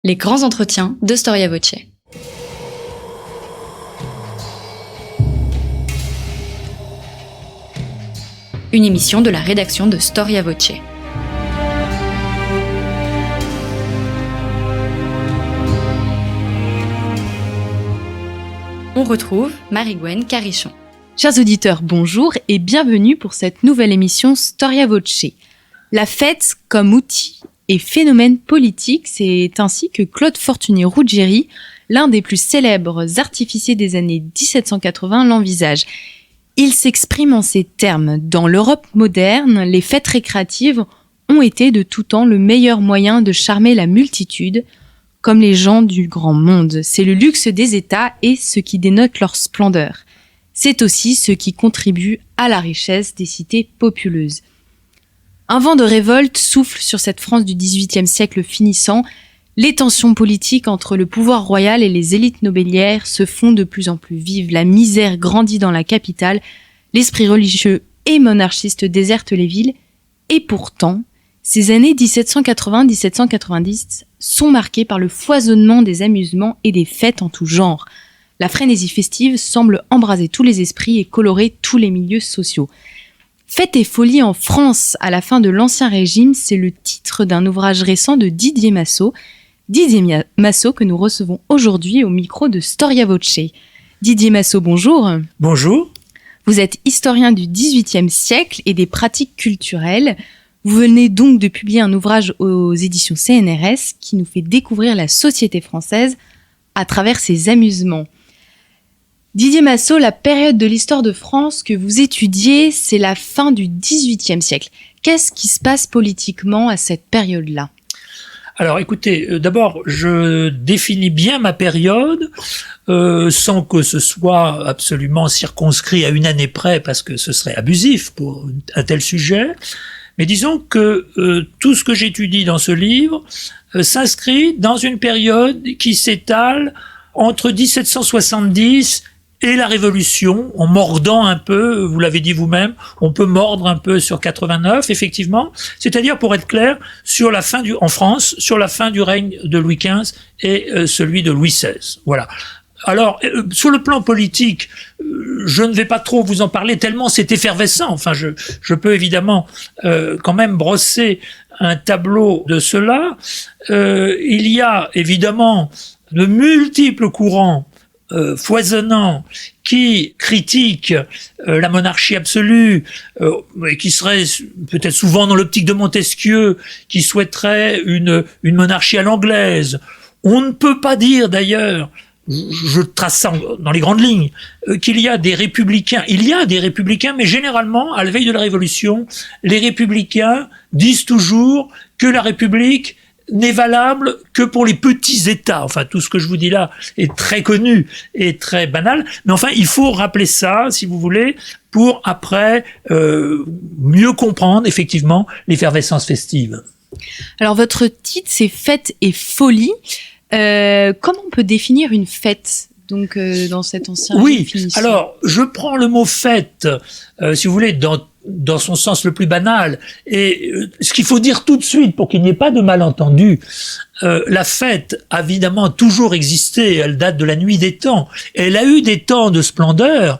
Les grands entretiens de Storia Voce. Une émission de la rédaction de Storia Voce. On retrouve Marie-Gwen Carichon. Chers auditeurs, bonjour et bienvenue pour cette nouvelle émission Storia Voce. La fête comme outil et phénomène politique, c'est ainsi que Claude Fortuné-Ruggieri, l'un des plus célèbres artificiers des années 1780, l'envisage. Il s'exprime en ces termes: dans l'Europe moderne, les fêtes récréatives ont été de tout temps le meilleur moyen de charmer la multitude, comme les gens du grand monde. C'est le luxe des États et ce qui dénote leur splendeur. C'est aussi ce qui contribue à la richesse des cités populeuses. Un vent de révolte souffle sur cette France du XVIIIe siècle finissant. Les tensions politiques entre le pouvoir royal et les élites nobiliaires se font de plus en plus vives. La misère grandit dans la capitale. L'esprit religieux et monarchiste déserte les villes. Et pourtant, ces années 1780-1790 sont marquées par le foisonnement des amusements et des fêtes en tout genre. La frénésie festive semble embraser tous les esprits et colorer tous les milieux sociaux. Fête et folie en France à la fin de l'Ancien Régime, c'est le titre d'un ouvrage récent de Didier Massot. Didier Massot que nous recevons aujourd'hui au micro de Storia Voce. Didier Massot, bonjour. Bonjour. Vous êtes historien du XVIIIe siècle et des pratiques culturelles. Vous venez donc de publier un ouvrage aux éditions CNRS qui nous fait découvrir la société française à travers ses amusements. Didier Massot, la période de l'histoire de France que vous étudiez, c'est la fin du XVIIIe siècle. Qu'est-ce qui se passe politiquement à cette période-là ? Alors écoutez, d'abord je définis bien ma période sans que ce soit absolument circonscrit à une année près parce que ce serait abusif pour un tel sujet. Mais disons que tout ce que j'étudie dans ce livre s'inscrit dans une période qui s'étale entre 1770 et la Révolution, en mordant un peu, vous l'avez dit vous-même, on peut mordre un peu sur 89, effectivement, c'est-à-dire, pour être clair, en France, sur la fin du règne de Louis XV et celui de Louis XVI. Voilà. Alors, sur le plan politique, je ne vais pas trop vous en parler tellement c'est effervescent. Enfin, je peux évidemment quand même brosser un tableau de cela. Il y a évidemment de multiples courants foisonnants qui critiquent la monarchie absolue, et qui seraient peut-être souvent dans l'optique de Montesquieu, qui souhaiterait une monarchie à l'anglaise. On ne peut pas dire d'ailleurs, je trace ça dans les grandes lignes, qu'il y a des républicains. Il y a des républicains, mais généralement, à la veille de la Révolution, les républicains disent toujours que la République n'est valable que pour les petits États. Enfin, tout ce que je vous dis là est très connu et très banal. Mais enfin, il faut rappeler ça, si vous voulez, pour après mieux comprendre effectivement l'effervescence festive. Alors, votre titre, c'est Fête et folie. Comment on peut définir une fête, donc, dans cet ancien définition ? Alors, je prends le mot fête, si vous voulez, dans son sens le plus banal. Et ce qu'il faut dire tout de suite pour qu'il n'y ait pas de malentendu, la fête a évidemment toujours existé, elle date de la nuit des temps. Elle a eu des temps de splendeur,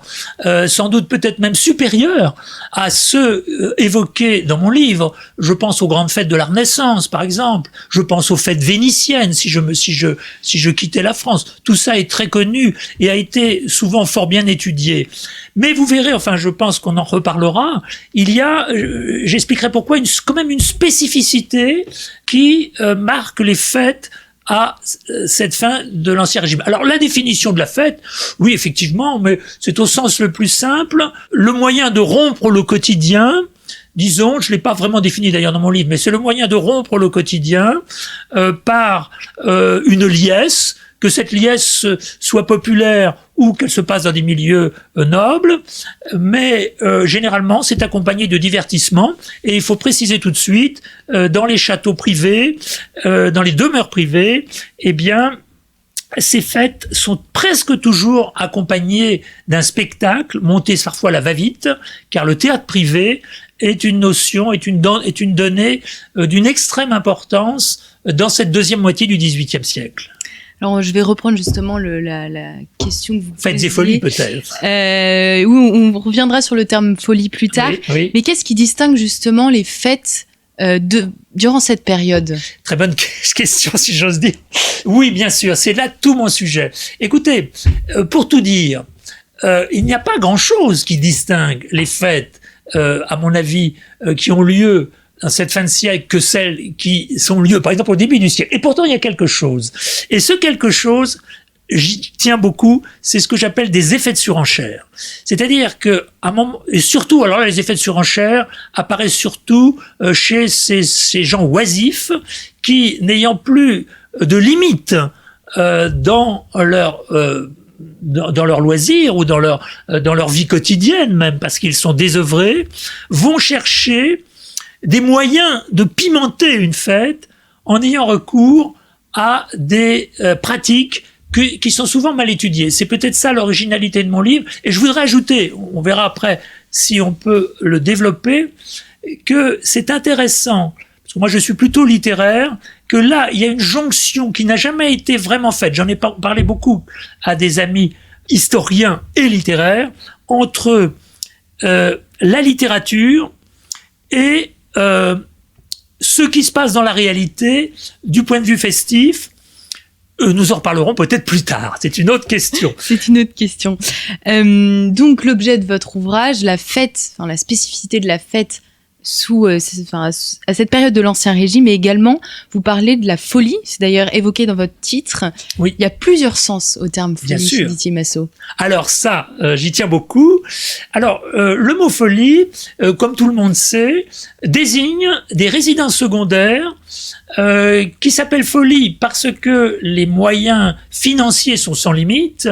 sans doute peut-être même supérieurs à ceux évoqués dans mon livre. Je pense aux grandes fêtes de la Renaissance, par exemple. Je pense aux fêtes vénitiennes, si je quittais la France. Tout ça est très connu et a été souvent fort bien étudié. Mais vous verrez, enfin, je pense qu'on en reparlera. Il y a, j'expliquerai pourquoi, quand même une spécificité qui marque les fêtes à cette fin de l'Ancien Régime. Alors, la définition de la fête, oui, effectivement, mais c'est au sens le plus simple, le moyen de rompre le quotidien. Disons, je l'ai pas vraiment défini d'ailleurs dans mon livre, mais c'est le moyen de rompre le quotidien par une liesse, que cette liesse soit populaire ou qu'elle se passe dans des milieux nobles, mais généralement c'est accompagné de divertissements, et il faut préciser tout de suite, dans les châteaux privés, dans les demeures privées, eh bien, ces fêtes sont presque toujours accompagnées d'un spectacle, monté parfois à la va-vite, car le théâtre privé est une notion, est une donnée d'une extrême importance dans cette deuxième moitié du XVIIIe siècle. Alors, je vais reprendre justement la question que vous Fêtes posiez. et folies, peut-être. Oui, on reviendra sur le terme folie plus tard. Oui, oui. Mais qu'est-ce qui distingue justement les fêtes durant cette période? Très bonne question, si j'ose dire. Oui, bien sûr, c'est là tout mon sujet. Écoutez, pour tout dire, il n'y a pas grand-chose qui distingue les fêtes, à mon avis, qui ont lieu dans cette fin de siècle que celles qui sont lieu, par exemple, au début du siècle. Et pourtant, il y a quelque chose. Et ce quelque chose, j'y tiens beaucoup, c'est ce que j'appelle des effets de surenchère. C'est-à-dire que, à un moment, et surtout, alors là, les effets de surenchère apparaissent surtout chez ces gens oisifs qui, n'ayant plus de limites dans leur loisir ou dans leur vie quotidienne même, parce qu'ils sont désœuvrés, vont chercher des moyens de pimenter une fête en ayant recours à des pratiques qui sont souvent mal étudiées. C'est peut-être ça l'originalité de mon livre. Et je voudrais ajouter, on verra après si on peut le développer, que c'est intéressant, parce que moi je suis plutôt littéraire, que là il y a une jonction qui n'a jamais été vraiment faite. J'en ai parlé beaucoup à des amis historiens et littéraires, entre la littérature et ce qui se passe dans la réalité du point de vue festif. Nous en reparlerons peut-être plus tard, c'est une autre question. C'est une autre question. Donc l'objet de votre ouvrage, la fête, enfin la spécificité de la fête à cette période de l'Ancien Régime, et également vous parlez de la folie, c'est d'ailleurs évoqué dans votre titre. Oui. Il y a plusieurs sens au terme folie, Bien sûr. Didier Massot. Alors ça, j'y tiens beaucoup. Alors le mot folie, comme tout le monde sait, désigne des résidences secondaires qui s'appellent folie parce que les moyens financiers sont sans limite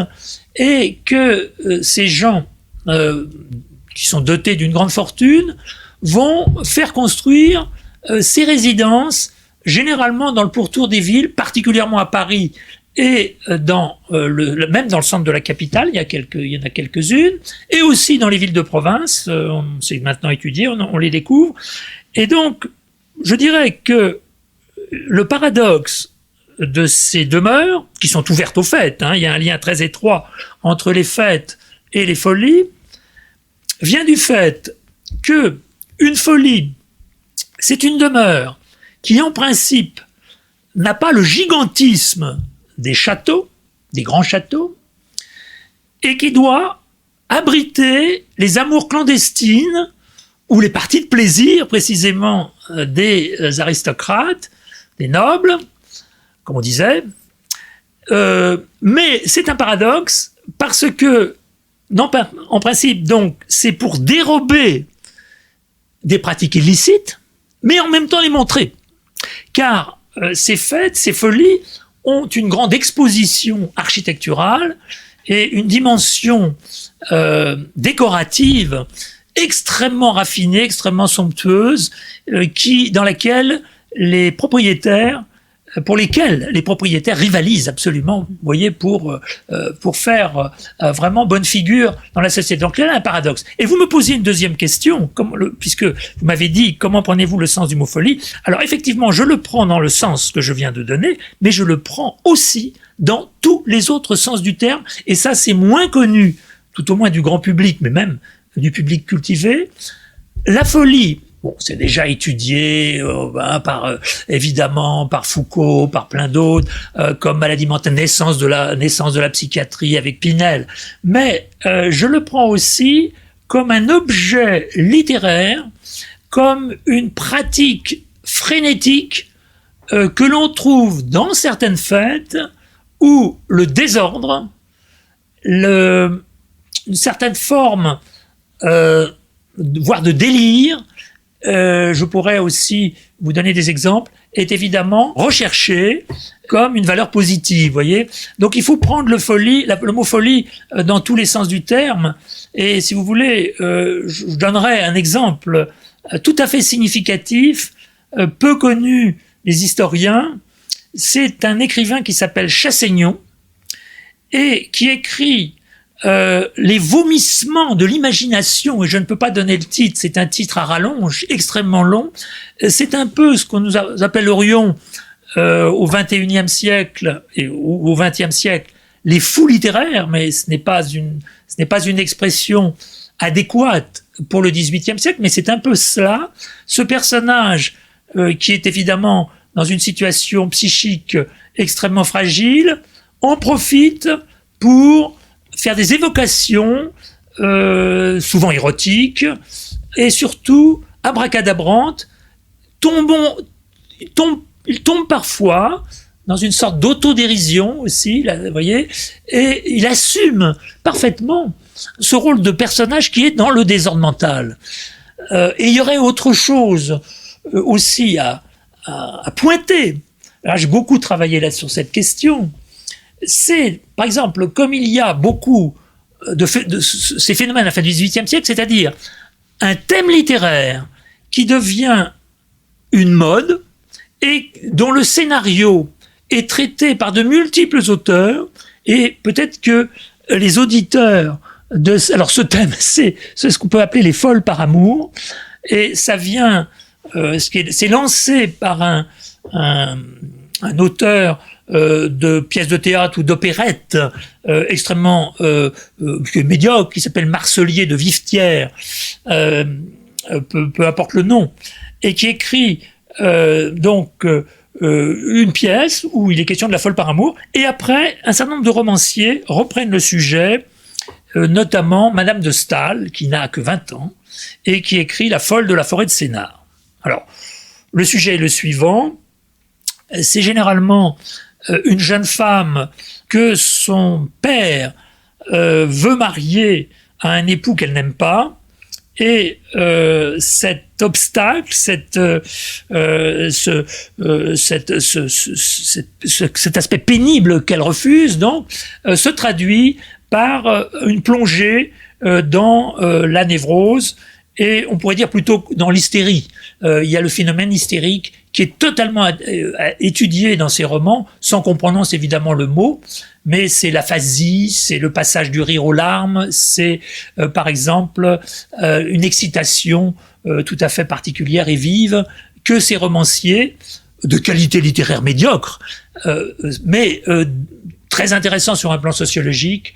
et que ces gens qui sont dotés d'une grande fortune vont faire construire ces résidences, généralement dans le pourtour des villes, particulièrement à Paris et même dans le centre de la capitale, il y en a quelques-unes, et aussi dans les villes de province, c'est maintenant étudié, on les découvre. Et donc, je dirais que le paradoxe de ces demeures, qui sont ouvertes aux fêtes, il y a un lien très étroit entre les fêtes et les folies, vient du fait que une folie, c'est une demeure qui, en principe, n'a pas le gigantisme des châteaux, des grands châteaux, et qui doit abriter les amours clandestines ou les parties de plaisir, précisément, des aristocrates, des nobles, comme on disait. Mais c'est un paradoxe parce que, non, en principe, donc, c'est pour dérober des pratiques illicites, mais en même temps les montrer. Car ces fêtes, ces folies ont une grande exposition architecturale et une dimension décorative extrêmement raffinée, extrêmement somptueuse, dans laquelle pour lesquels les propriétaires rivalisent absolument, vous voyez, pour faire vraiment bonne figure dans la société. Donc là, un paradoxe. Et vous me posiez une deuxième question, puisque vous m'avez dit comment prenez-vous le sens du mot folie. Alors effectivement, je le prends dans le sens que je viens de donner, mais je le prends aussi dans tous les autres sens du terme, et ça c'est moins connu, tout au moins du grand public, mais même du public cultivé. La folie, bon, c'est déjà étudié évidemment par Foucault, par plein d'autres, comme maladie mentale, naissance de la psychiatrie avec Pinel. Mais je le prends aussi comme un objet littéraire, comme une pratique frénétique que l'on trouve dans certaines fêtes où le désordre, une certaine forme, voire de délire, je pourrais aussi vous donner des exemples, est évidemment recherché comme une valeur positive, voyez. Donc il faut prendre le mot folie dans tous les sens du terme. Et si vous voulez, je donnerai un exemple tout à fait significatif, peu connu des historiens. C'est un écrivain qui s'appelle Chassaignon et qui écrit les vomissements de l'imagination, et je ne peux pas donner le titre, c'est un titre à rallonge, extrêmement long. C'est un peu ce que nous appellerions au XXIe siècle et au XXe siècle les fous littéraires, mais ce n'est pas une expression adéquate pour le XVIIIe siècle, mais c'est un peu cela. Ce personnage qui est évidemment dans une situation psychique extrêmement fragile, en profite pour faire des évocations, souvent érotiques, et surtout abracadabrantes. Il tombe parfois dans une sorte d'autodérision aussi, là, vous voyez, et il assume parfaitement ce rôle de personnage qui est dans le désordre mental. Et il y aurait autre chose aussi à pointer. Là, j'ai beaucoup travaillé là sur cette question. C'est, par exemple, comme il y a beaucoup de ces phénomènes à la fin du XVIIIe siècle, c'est-à-dire un thème littéraire qui devient une mode et dont le scénario est traité par de multiples auteurs, et peut-être que les auditeurs alors ce thème, c'est ce qu'on peut appeler les folles par amour, et ça vient, c'est lancé par un auteur de pièces de théâtre ou d'opérette extrêmement médiocre, qui s'appelle Marcelier de Vivetière, peu importe le nom, et qui écrit une pièce où il est question de la folle par amour, et après, un certain nombre de romanciers reprennent le sujet, notamment Madame de Staël, qui n'a que 20 ans, et qui écrit La folle de la forêt de Sénart. Alors, le sujet est le suivant, c'est généralement une jeune femme que son père veut marier à un époux qu'elle n'aime pas, et cet obstacle, cet aspect pénible qu'elle refuse, donc, se traduit par une plongée dans la névrose, et on pourrait dire plutôt dans l'hystérie. Il y a le phénomène hystérique qui est totalement étudié dans ces romans, sans qu'on prononce évidemment le mot, mais c'est l'aphasie, c'est le passage du rire aux larmes, c'est par exemple une excitation tout à fait particulière et vive que ces romanciers, de qualité littéraire médiocre, mais très intéressants sur un plan sociologique,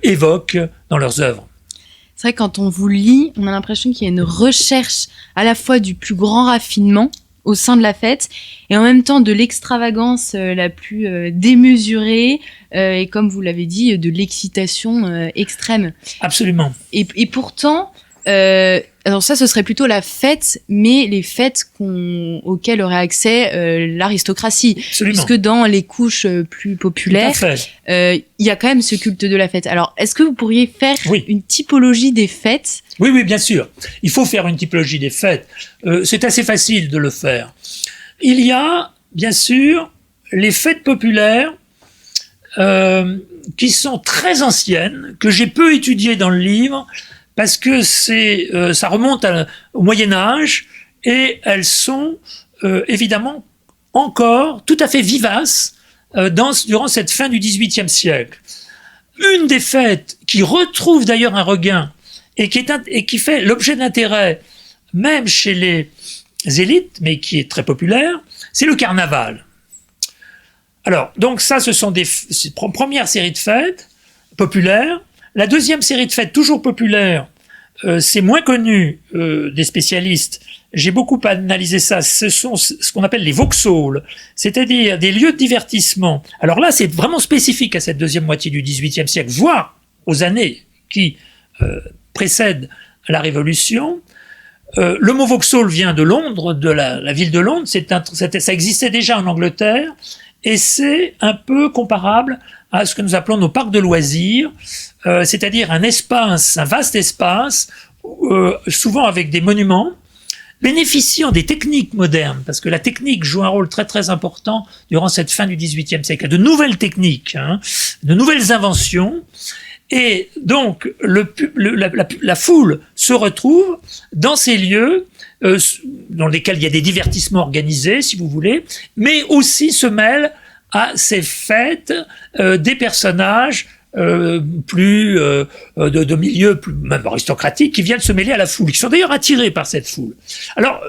évoquent dans leurs œuvres. C'est vrai que quand on vous lit, on a l'impression qu'il y a une recherche à la fois du plus grand raffinement au sein de la fête et en même temps de l'extravagance la plus démesurée et comme vous l'avez dit, de l'excitation extrême. Absolument. Et pourtant, alors ça, ce serait plutôt la fête, mais les fêtes auxquelles aurait accès l'aristocratie. Absolument. Puisque dans les couches plus populaires, il y a quand même ce culte de la fête. Alors, est-ce que vous pourriez faire une typologie des fêtes ? Oui, bien sûr. Il faut faire une typologie des fêtes. C'est assez facile de le faire. Il y a, bien sûr, les fêtes populaires qui sont très anciennes, que j'ai peu étudiées dans le livre, parce que ça remonte au Moyen-Âge, et elles sont évidemment encore tout à fait vivaces durant cette fin du XVIIIe siècle. Une des fêtes qui retrouve d'ailleurs un regain et qui fait l'objet d'intérêt même chez les élites, mais qui est très populaire, c'est le carnaval. Alors, donc ça, ce sont première série de fêtes populaires. La deuxième série de fêtes, toujours populaire, c'est moins connu des spécialistes. J'ai beaucoup analysé ça. Ce sont ce qu'on appelle les vauxhalls, c'est-à-dire des lieux de divertissement. Alors là, c'est vraiment spécifique à cette deuxième moitié du XVIIIe siècle, voire aux années qui précèdent la Révolution. Le mot vauxhall vient de Londres, de la ville de Londres. Ça existait déjà en Angleterre, et c'est un peu comparable à ce que nous appelons nos parcs de loisirs, c'est-à-dire un vaste espace, souvent avec des monuments, bénéficiant des techniques modernes, parce que la technique joue un rôle très très important durant cette fin du XVIIIe siècle. Il y a de nouvelles techniques, de nouvelles inventions, et donc la foule se retrouve dans ces lieux dans lesquels il y a des divertissements organisés, si vous voulez, mais aussi se mêlent à ces fêtes des personnages de milieux plus même aristocratiques qui viennent se mêler à la foule, qui sont d'ailleurs attirés par cette foule. Alors,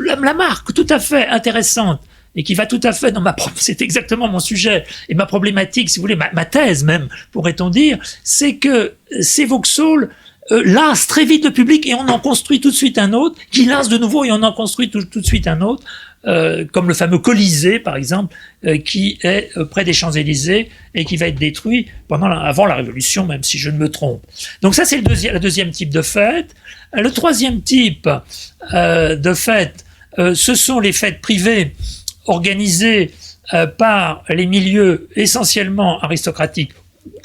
la marque tout à fait intéressante et qui va tout à fait dans c'est exactement mon sujet et ma problématique, si vous voulez, ma thèse même, pourrait-on dire, c'est que ces Vauxhall lassent très vite le public et on en construit tout de suite un autre, qui lasse de nouveau et on en construit tout de suite un autre, comme le fameux Colisée, par exemple, qui est près des Champs-Élysées et qui va être détruit avant la Révolution, même si je ne me trompe. Donc ça, c'est le deuxième type de fête. Le troisième type de fête, ce sont les fêtes privées organisées par les milieux essentiellement aristocratiques.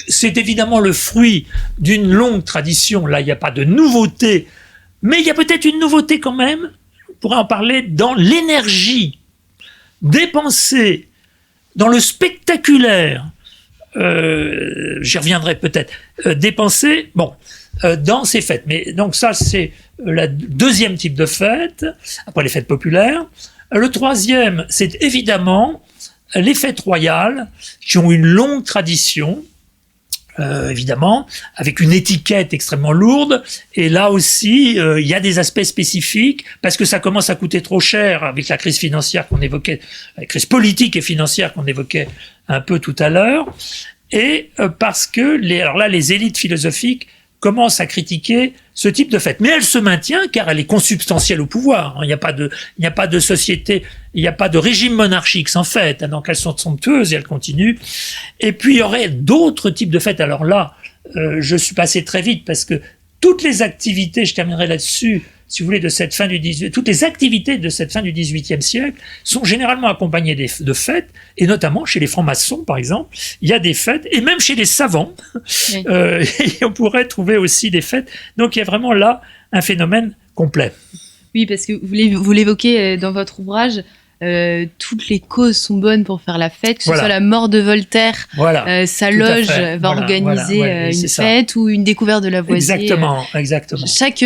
C'est évidemment le fruit d'une longue tradition. Là, il n'y a pas de nouveauté, mais il y a peut-être une nouveauté quand même. On pourrait en parler dans l'énergie dépensée dans le spectaculaire. J'y reviendrai peut-être. Dépensée, dans ces fêtes. Mais donc ça, c'est le deuxième type de fête, après les fêtes populaires. Le troisième, c'est évidemment les fêtes royales, qui ont une longue tradition, évidemment, avec une étiquette extrêmement lourde. Et là aussi, il y a des aspects spécifiques, parce que ça commence à coûter trop cher avec la crise financière qu'on évoquait, la crise politique et financière qu'on évoquait un peu tout à l'heure, et parce que les élites philosophiques commence à critiquer ce type de fête. Mais elle se maintient car elle est consubstantielle au pouvoir. Il n'y a pas de société, il n'y a pas de régime monarchique sans fête. Donc elles sont somptueuses et elles continuent. Et puis il y aurait d'autres types de fêtes. Alors là, je suis passé très vite parce que toutes les activités, je terminerai là-dessus, si vous voulez, toutes les activités de cette fin du XVIIIe siècle sont généralement accompagnées de fêtes, et notamment chez les francs-maçons, par exemple, il y a des fêtes, et même chez les savants, oui. Et on pourrait trouver aussi des fêtes. Donc il y a vraiment là un phénomène complet. Oui, parce que vous l'évoquez dans votre ouvrage, toutes les causes sont bonnes pour faire la fête, que ce soit la mort de Voltaire, sa loge va organiser une fête ou une découverte de Lavoisier. Exactement. Chaque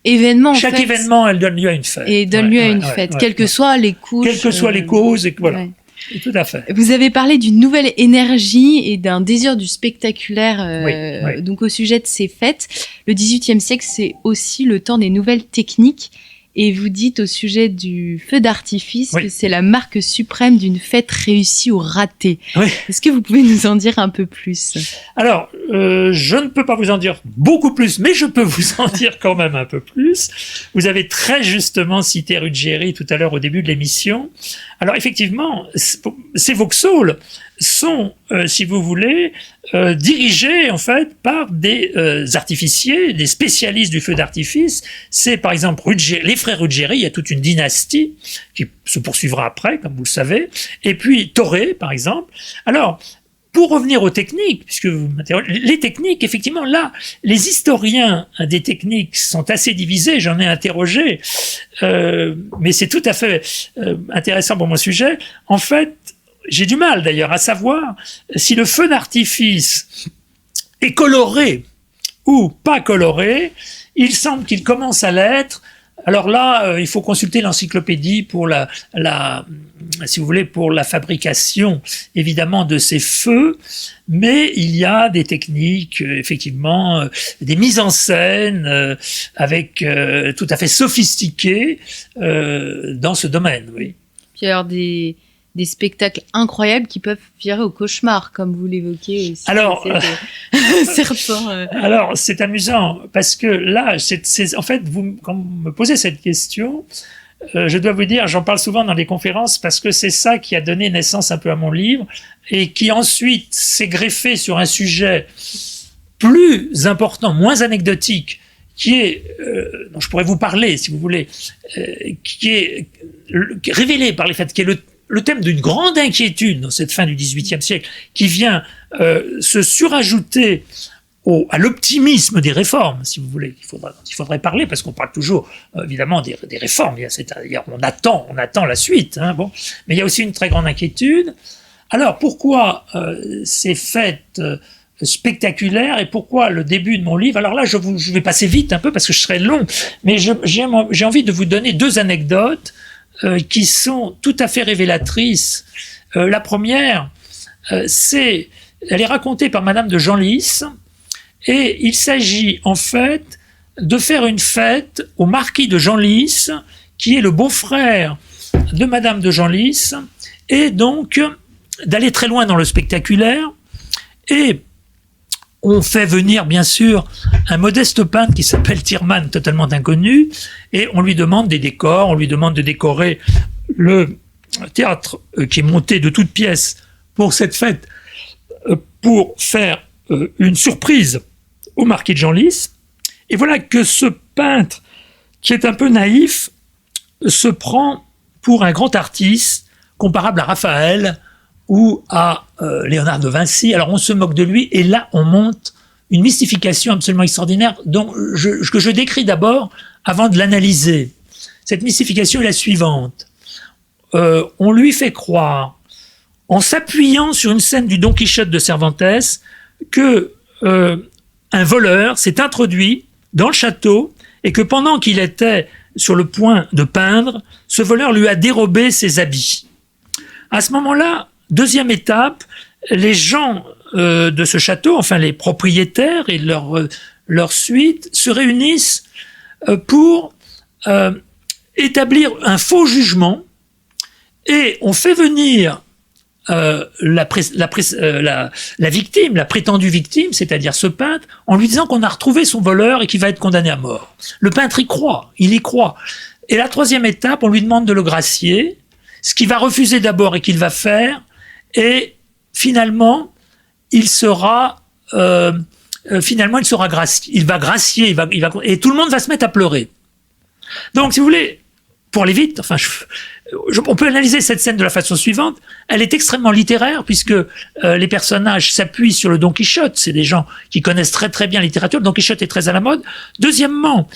événement, chaque événement, elle donne lieu à une fête. Et donne lieu à une fête, quelles que soient les causes. Quelles que soient les causes, et voilà. Et tout à fait. Vous avez parlé d'une nouvelle énergie et d'un désir du spectaculaire, donc au sujet de ces fêtes. Le XVIIIe siècle, c'est aussi le temps des nouvelles techniques. Et vous dites au sujet du feu d'artifice que c'est la marque suprême d'une fête réussie ou ratée. Oui. Est-ce que vous pouvez nous en dire un peu plus ? Alors, je ne peux pas vous en dire beaucoup plus, mais je peux vous en dire quand même un peu plus. Vous avez très justement cité Ruggieri tout à l'heure au début de l'émission. Alors effectivement, ces Vauxhall sont, si vous voulez, dirigés en fait par des artificiers, des spécialistes du feu d'artifice. C'est par exemple les frères Ruggieri, il y a toute une dynastie qui se poursuivra après, comme vous le savez. Et puis Torre, par exemple. Alors, pour revenir aux techniques, puisque vous m'interrogez, les techniques, effectivement, là, les historiens des techniques sont assez divisés, j'en ai interrogé, mais c'est tout à fait intéressant pour mon sujet. En fait, j'ai du mal d'ailleurs à savoir si le feu d'artifice est coloré ou pas coloré. Il semble qu'il commence à l'être. Alors là, il faut consulter l'encyclopédie pour si vous voulez, pour la fabrication, évidemment, de ces feux. Mais il y a des techniques, effectivement, des mises en scène avec tout à fait sophistiquées dans ce domaine, oui. Puis alors des spectacles incroyables qui peuvent virer au cauchemar, comme vous l'évoquez aussi. Alors, alors c'est amusant, parce que là, en fait, quand vous me posez cette question, je dois vous dire, j'en parle souvent dans les conférences, parce que c'est ça qui a donné naissance un peu à mon livre, et qui ensuite s'est greffé sur un sujet plus important, moins anecdotique, qui est, dont je pourrais vous parler, si vous voulez, qui est révélé par les faits, qui est le thème d'une grande inquiétude dans cette fin du XVIIIe siècle, qui vient se surajouter à l'optimisme des réformes, si vous voulez, il faudrait parler, parce qu'on parle toujours, évidemment, des réformes. On attend la suite, hein, bon. Mais il y a aussi une très grande inquiétude. Alors, pourquoi ces fêtes spectaculaires, et pourquoi le début de mon livre? Alors là, je vais passer vite un peu, parce que je serai long, mais j'ai envie de vous donner deux anecdotes qui sont tout à fait révélatrices. La première, elle est racontée par Madame de Genlis, et il s'agit en fait de faire une fête au marquis de Genlis, qui est le beau-frère de Madame de Genlis est donc d'aller très loin dans le spectaculaire, et on fait venir, bien sûr, un modeste peintre qui s'appelle Thiermann, totalement inconnu, et on lui demande des décors, on lui demande de décorer le théâtre qui est monté de toutes pièces pour cette fête, pour faire une surprise au marquis de Genlis. Et voilà que ce peintre, qui est un peu naïf, se prend pour un grand artiste, comparable à Raphaël ou à Léonard de Vinci. Alors on se moque de lui, et là on monte une mystification absolument extraordinaire que je décris d'abord avant de l'analyser. Cette mystification est la suivante. On lui fait croire, en s'appuyant sur une scène du Don Quichotte de Cervantes, que un voleur s'est introduit dans le château et que pendant qu'il était sur le point de peindre, ce voleur lui a dérobé ses habits. À ce moment-là, deuxième étape, les gens de ce château, enfin les propriétaires et leur suite, se réunissent pour établir un faux jugement, et on fait venir la victime, la prétendue victime, c'est-à-dire ce peintre, en lui disant qu'on a retrouvé son voleur et qu'il va être condamné à mort. Le peintre y croit, il y croit. Et la troisième étape, on lui demande de le gracier, ce qu'il va refuser d'abord et qu'il va faire, et finalement, il sera gracié. Il va gracier, et tout le monde va se mettre à pleurer. Donc, si vous voulez, pour aller vite, on peut analyser cette scène de la façon suivante. Elle est extrêmement littéraire, puisque les personnages s'appuient sur le Don Quichotte. C'est des gens qui connaissent très très bien la littérature. Le Don Quichotte est très à la mode. Deuxièmement,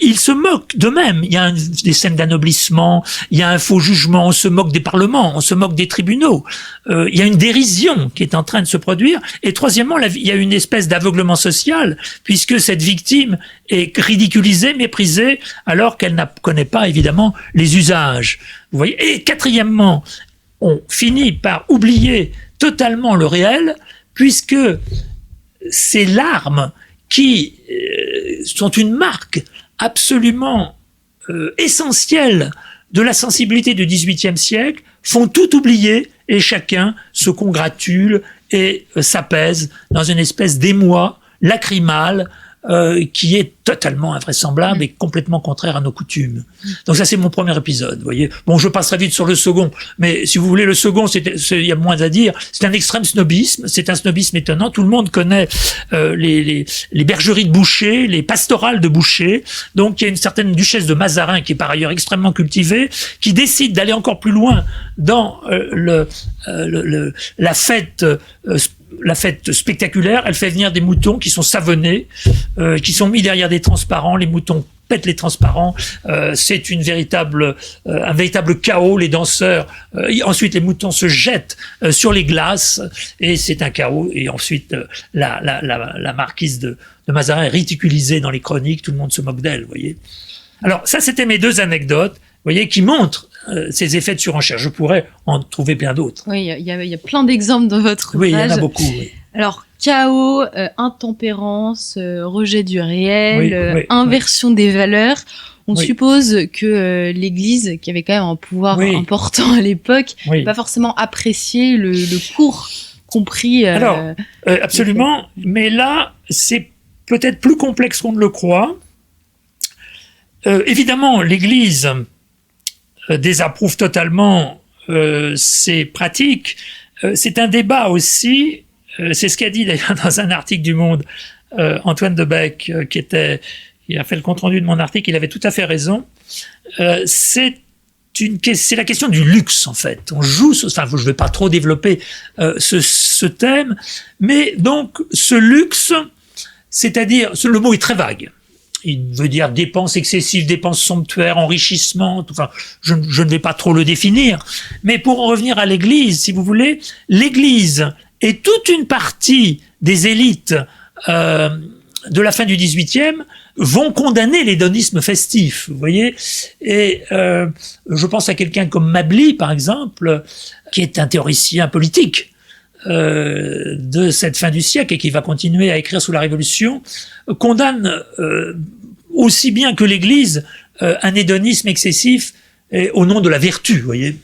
ils se moquent d'eux-mêmes. Il y a des scènes d'anoblissement, il y a un faux jugement, on se moque des parlements, on se moque des tribunaux. Il y a une dérision qui est en train de se produire. Et troisièmement, il y a une espèce d'aveuglement social, puisque cette victime est ridiculisée, méprisée, alors qu'elle ne connaît pas évidemment les usages. Vous voyez. Et quatrièmement, on finit par oublier totalement le réel, puisque ces larmes qui sont une marque absolument essentielle de la sensibilité du XVIIIe siècle font tout oublier, et chacun se congratule et s'apaise dans une espèce d'émoi lacrymal qui est totalement invraisemblable et complètement contraire à nos coutumes. Donc ça, c'est mon premier épisode, vous voyez. Bon, je passerai vite sur le second, mais si vous voulez, le second, il y a moins à dire. C'est un extrême snobisme, c'est un snobisme étonnant. Tout le monde connaît les bergeries de Boucher, les pastorales de Boucher. Donc il y a une certaine duchesse de Mazarin, qui est par ailleurs extrêmement cultivée, qui décide d'aller encore plus loin dans la fête spectaculaire. Elle fait venir des moutons qui sont savonnés, qui sont mis derrière des transparents. Les moutons pètent les transparents. C'est un véritable chaos. Les danseurs, ensuite les moutons se jettent sur les glaces, et c'est un chaos. Et ensuite la marquise de Mazarin est ridiculisée dans les chroniques. Tout le monde se moque d'elle, vous voyez. Alors ça, c'était mes deux anecdotes, vous voyez, qui montrent ces effets de surenchère. Je pourrais en trouver plein d'autres. Oui, il y a plein d'exemples dans votre ouvrage. Oui, il y en a beaucoup. Oui. Alors, chaos, intempérance, rejet du réel, inversion des valeurs. On suppose que l'Église, qui avait quand même un pouvoir important à l'époque, n'a pas forcément apprécié le cours compris. Alors, absolument. Mais là, c'est peut-être plus complexe qu'on ne le croit. Évidemment, l'Église désapprouve totalement ces pratiques. C'est un débat aussi, c'est ce qu'a dit d'ailleurs dans un article du Monde Antoine Debec, qui a fait le compte-rendu de mon article. Il avait tout à fait raison. C'est la question du luxe, en fait. On joue, je ne vais pas trop développer ce thème, mais donc ce luxe, c'est-à-dire, le mot est très vague. Il veut dire dépenses excessives, dépenses somptuaires, enrichissement. Enfin, je ne vais pas trop le définir. Mais pour en revenir à l'Église, si vous voulez, l'Église et toute une partie des élites de la fin du XVIIIe vont condamner l'hédonisme festif, vous voyez. Et je pense à quelqu'un comme Mably, par exemple, qui est un théoricien politique de cette fin du siècle et qui va continuer à écrire sous la Révolution, condamne aussi bien que l'Église un hédonisme excessif et au nom de la vertu, vous voyez.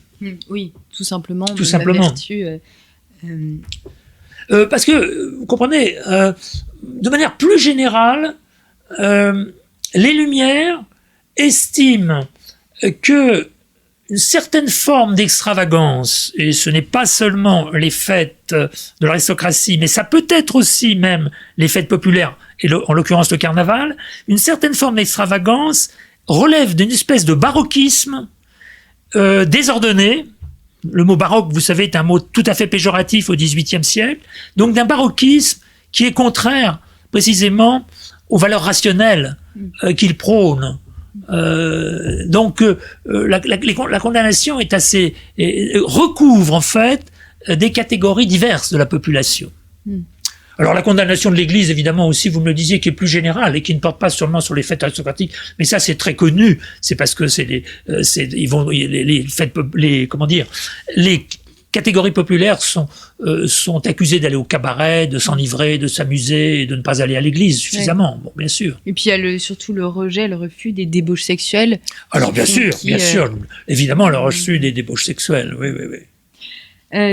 Oui, tout simplement. Tout simplement. La vertu, Parce que, vous comprenez, de manière plus générale, les Lumières estiment que une certaine forme d'extravagance, et ce n'est pas seulement les fêtes de l'aristocratie, mais ça peut être aussi même les fêtes populaires, et en l'occurrence le carnaval, une certaine forme d'extravagance relève d'une espèce de baroquisme désordonné. Le mot baroque, vous savez, est un mot tout à fait péjoratif au XVIIIe siècle, donc d'un baroquisme qui est contraire précisément aux valeurs rationnelles qu'il prône. La condamnation est assez recouvre en fait des catégories diverses de la population. Alors la condamnation de l'Église, évidemment aussi, vous me le disiez, qui est plus générale et qui ne porte pas seulement sur les fêtes aristocratiques, mais ça c'est très connu. C'est parce que les catégories populaires sont accusées d'aller au cabaret, de s'enivrer, de s'amuser et de ne pas aller à l'église suffisamment. Bon, bien sûr. Et puis il y a surtout le rejet, le refus des débauches sexuelles. Alors bien sûr, évidemment le refus des débauches sexuelles. Oui.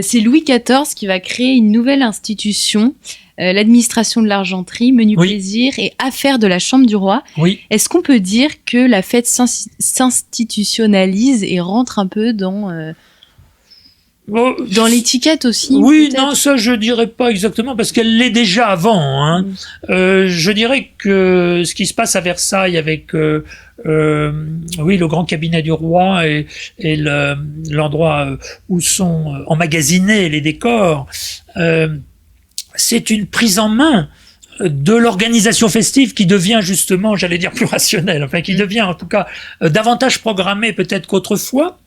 C'est Louis XIV qui va créer une nouvelle institution, l'administration de l'argenterie, menu plaisir et affaires de la Chambre du Roi. Oui. Est-ce qu'on peut dire que la fête s'institutionnalise et rentre un peu dans l'étiquette aussi? Oui, non, ça je dirais pas exactement parce qu'elle l'est déjà avant. Hein. Je dirais que ce qui se passe à Versailles avec le grand cabinet du roi et l'endroit où sont emmagasinés les décors, c'est une prise en main de l'organisation festive qui devient justement, j'allais dire, plus rationnelle, enfin qui devient en tout cas davantage programmée peut-être qu'autrefois,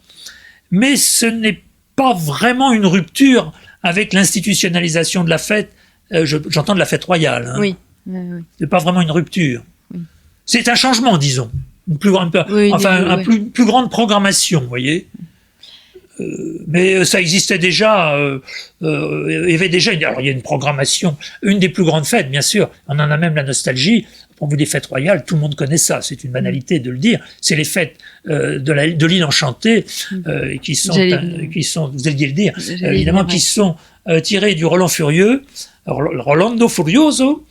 mais ce n'est pas vraiment une rupture avec l'institutionnalisation de la fête. J'entends de la fête royale. Hein. Oui. C'est pas vraiment une rupture. Oui. C'est un changement, disons, une plus grande, plus grande programmation, vous voyez. Mais ça existait déjà. Il y avait déjà. Alors il y a une programmation, une des plus grandes fêtes, bien sûr. On en a même la nostalgie. Pour vous, des fêtes royales, tout le monde connaît ça. C'est une banalité de le dire. C'est les fêtes de l'île enchantée qui sont, vous alliez le dire, évidemment, qui sont tirées du Roland Furieux, Rolando Furioso,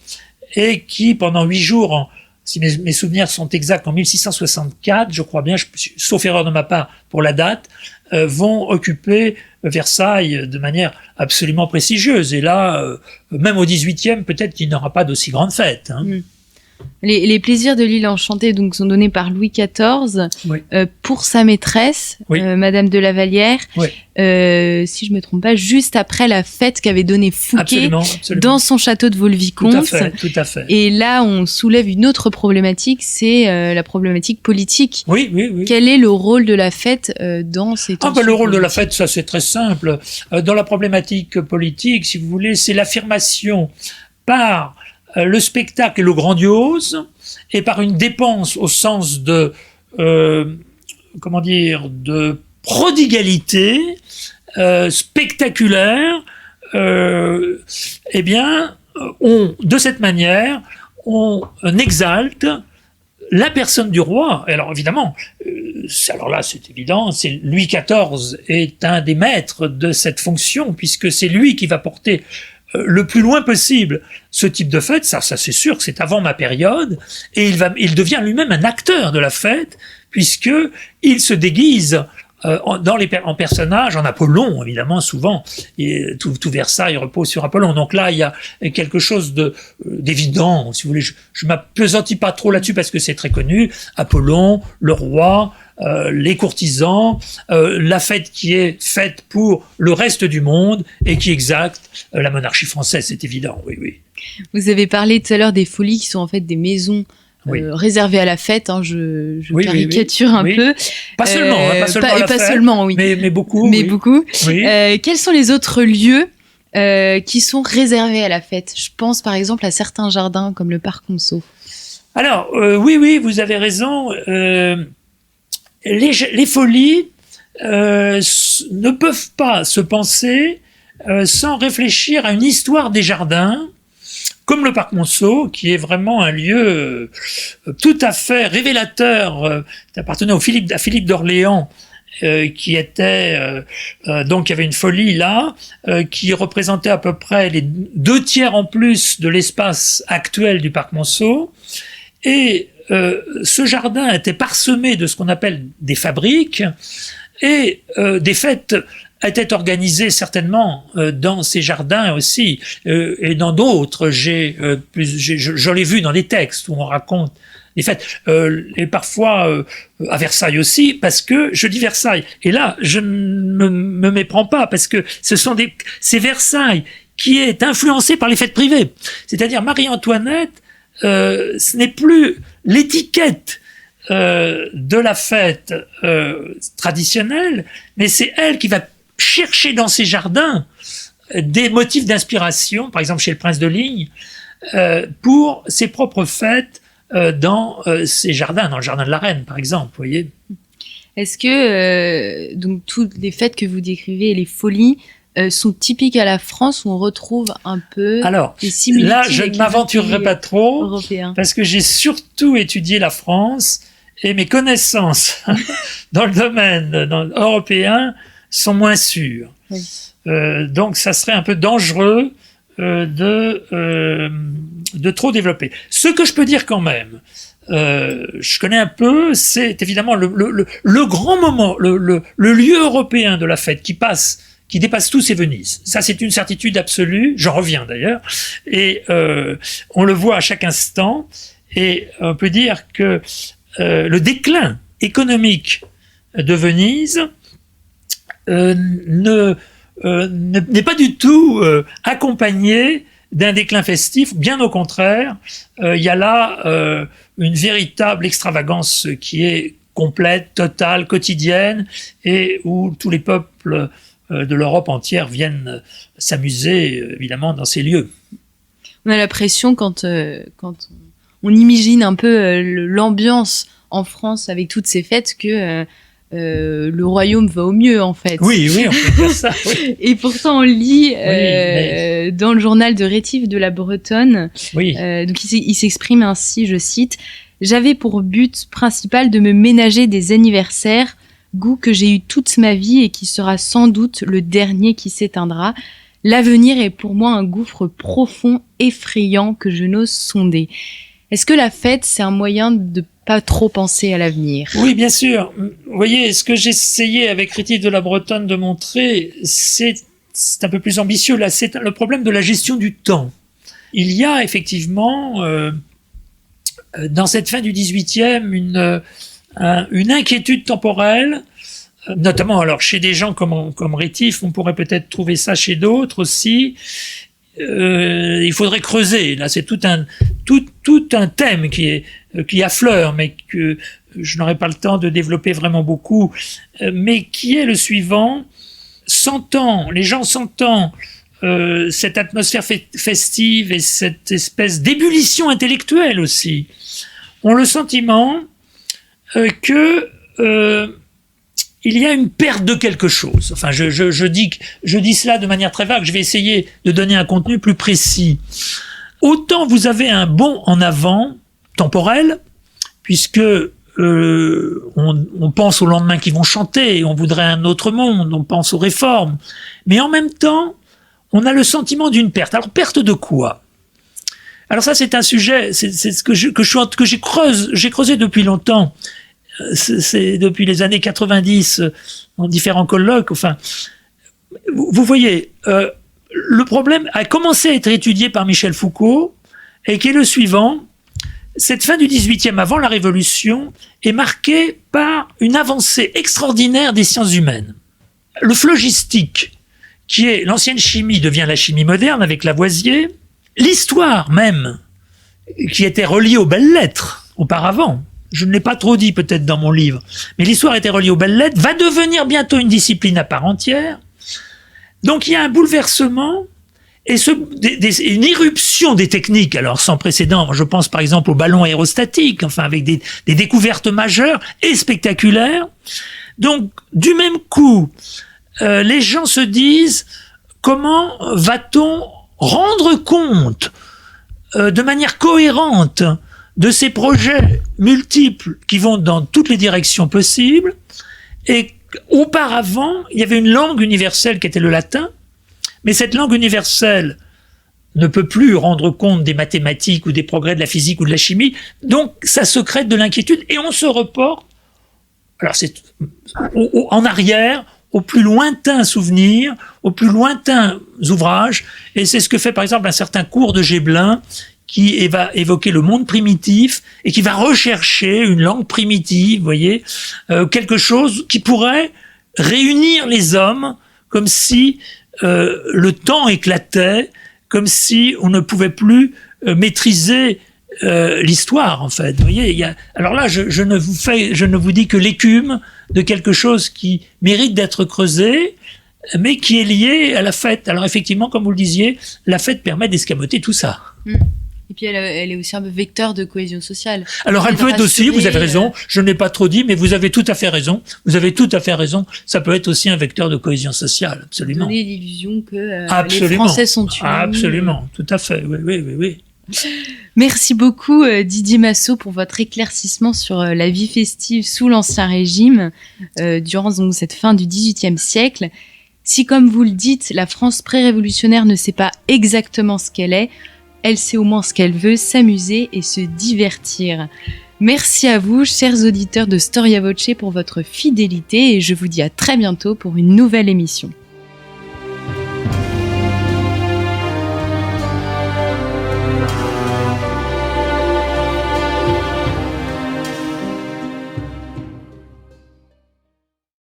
et qui pendant 8 jours, si mes souvenirs sont exacts, en 1664, je crois bien, sauf erreur de ma part pour la date, vont occuper Versailles de manière absolument prestigieuse. Et là, même au 18e, peut-être qu'il n'y aura pas d'aussi grande fête. Hein. Les plaisirs de l'île enchantée donc, sont donnés par Louis XIV pour sa maîtresse, Madame de la Vallière, si je ne me trompe pas, juste après la fête qu'avait donnée Fouquet dans son château de Vaux-le-Vicomte. Tout à fait. Et là, on soulève une autre problématique, c'est la problématique politique. Oui. Quel est le rôle de la fête dans ces tensions le rôle de la fête, ça c'est très simple. Dans la problématique politique, si vous voulez, c'est l'affirmation par le spectacle et le grandiose, et par une dépense au sens de de prodigalité spectaculaire, de cette manière, on exalte la personne du roi. Et alors évidemment, c'est évident, c'est Louis XIV est un des maîtres de cette fonction, puisque c'est lui qui va porter le plus loin possible ce type de fête. Ça c'est sûr que c'est avant ma période, et il devient lui-même un acteur de la fête, puisque il se déguise en personnage, en Apollon, évidemment, souvent, et tout Versailles repose sur Apollon. Donc là, il y a quelque chose d'évident, si vous voulez. Je m'appesantis pas trop là-dessus parce que c'est très connu. Apollon, le roi, les courtisans, la fête qui est faite pour le reste du monde et qui exalte la monarchie française, c'est évident, oui. Vous avez parlé tout à l'heure des folies qui sont en fait des maisons réservées à la fête, hein, je caricature un peu. Pas seulement, pas seulement, oui. Mais beaucoup. Mais beaucoup. Oui. Quels sont les autres lieux qui sont réservés à la fête? Je pense par exemple à certains jardins comme le parc Monceau. Alors, oui, vous avez raison. Les folies ne peuvent pas se penser sans réfléchir à une histoire des jardins comme le parc Monceau, qui est vraiment un lieu tout à fait révélateur, appartenant à Philippe d'Orléans, qui était donc il y avait une folie là, qui représentait à peu près les 2/3 en plus de l'espace actuel du parc Monceau, et ce jardin était parsemé de ce qu'on appelle des fabriques, et des fêtes étaient organisées certainement dans ces jardins aussi, et dans d'autres. Je l'ai vu dans des textes où on raconte des fêtes, et parfois à Versailles aussi, parce que je dis Versailles, et là je ne me méprends pas, parce que c'est Versailles qui est influencé par les fêtes privées, c'est-à-dire Marie-Antoinette, ce n'est plus l'étiquette de la fête traditionnelle, mais c'est elle qui va chercher dans ses jardins des motifs d'inspiration, par exemple chez le Prince de Ligne, pour ses propres fêtes dans ses jardins, dans le jardin de la Reine, par exemple, vous voyez. Est-ce que donc toutes les fêtes que vous décrivez et les folies sont typiques à la France, où on retrouve un peu les similitudes? Là, je ne m'aventurerai pas trop, européens, parce que j'ai surtout étudié la France, et mes connaissances dans le domaine européen sont moins sûres. Oui. Donc, ça serait un peu dangereux de trop développer. Ce que je peux dire quand même, je connais un peu, c'est évidemment le grand moment, le lieu européen de la fête qui dépasse tous, c'est Venise. Ça, c'est une certitude absolue. J'en reviens d'ailleurs. Et on le voit à chaque instant. Et on peut dire que le déclin économique de Venise n'est pas du tout accompagné d'un déclin festif. Bien au contraire, il y a là une véritable extravagance qui est complète, totale, quotidienne, et où tous les peuples de l'Europe entière viennent s'amuser, évidemment, dans ces lieux. On a l'impression, quand on imagine un peu l'ambiance en France avec toutes ces fêtes, que le royaume va au mieux, en fait. Oui, on peut dire ça. Oui. Et pourtant, on lit dans le journal de Rétif de la Bretonne, donc il s'exprime ainsi, je cite: « J'avais pour but principal de me ménager des anniversaires, goût que j'ai eu toute ma vie et qui sera sans doute le dernier qui s'éteindra. L'avenir est pour moi un gouffre profond, effrayant, que je n'ose sonder. » Est-ce que la fête, c'est un moyen de pas trop penser à l'avenir? Oui, bien sûr. Vous voyez, ce que j'essayais avec Rétif de la Bretonne de montrer, c'est un peu plus ambitieux. Là, c'est le problème de la gestion du temps. Il y a effectivement, dans cette fin du XVIIIe, une inquiétude temporelle, notamment alors chez des gens comme Rétif, on pourrait peut-être trouver ça chez d'autres aussi. Il faudrait creuser. Là, c'est tout un thème qui affleure, mais que je n'aurai pas le temps de développer vraiment beaucoup, mais qui est le suivant. Les gens sentant cette atmosphère festive et cette espèce d'ébullition intellectuelle aussi, ont le sentiment que il y a une perte de quelque chose. Enfin, je dis cela de manière très vague. Je vais essayer de donner un contenu plus précis. Autant vous avez un bond en avant temporel, puisque on pense aux lendemains qui vont chanter, on voudrait un autre monde, on pense aux réformes, mais en même temps, on a le sentiment d'une perte. Alors, perte de quoi? Alors ça, c'est un sujet, c'est ce que j'ai creusé depuis longtemps. C'est depuis les années 90, dans différents colloques. Enfin, vous voyez, le problème a commencé à être étudié par Michel Foucault, et qui est le suivant. Cette fin du XVIIIe, avant la Révolution, est marquée par une avancée extraordinaire des sciences humaines. Le phlogistique, qui est l'ancienne chimie, devient la chimie moderne avec Lavoisier. L'histoire même, qui était reliée aux belles lettres auparavant, je ne l'ai pas trop dit peut-être dans mon livre, mais l'histoire était reliée aux belles lettres, va devenir bientôt une discipline à part entière. Donc il y a un bouleversement et une irruption des techniques, alors sans précédent. Je pense par exemple au ballon aérostatique, enfin avec des découvertes majeures et spectaculaires. Donc du même coup, les gens se disent: comment va-t-on rendre compte de manière cohérente de ces projets multiples qui vont dans toutes les directions possibles. Et auparavant, il y avait une langue universelle qui était le latin, mais cette langue universelle ne peut plus rendre compte des mathématiques ou des progrès de la physique ou de la chimie, donc ça se crée de l'inquiétude et on se reporte, alors c'est en arrière, aux plus lointains souvenirs, aux plus lointains ouvrages, et c'est ce que fait par exemple un certain cours de Gébelin, qui va évoquer le monde primitif et qui va rechercher une langue primitive, vous voyez, quelque chose qui pourrait réunir les hommes comme si le temps éclatait, comme si on ne pouvait plus maîtriser l'histoire, en fait. Vous voyez, alors là, je ne vous dis que l'écume de quelque chose qui mérite d'être creusé, mais qui est lié à la fête. Alors effectivement, comme vous le disiez, la fête permet d'escamoter tout ça. Et puis elle est aussi un peu vecteur de cohésion sociale. Alors elle peut être aussi, vous avez raison, je n'ai pas trop dit, mais vous avez tout à fait raison. Vous avez tout à fait raison. Ça peut être aussi un vecteur de cohésion sociale, absolument. Donner l'illusion que les Français sont unis. Absolument, tout à fait, oui. Merci beaucoup Didier Massot pour votre éclaircissement sur la vie festive sous l'Ancien Régime durant donc cette fin du XVIIIe siècle. Si, comme vous le dites, la France pré-révolutionnaire ne sait pas exactement ce qu'elle est, elle sait au moins ce qu'elle veut, s'amuser et se divertir. Merci à vous, chers auditeurs de Storia Voce, pour votre fidélité et je vous dis à très bientôt pour une nouvelle émission.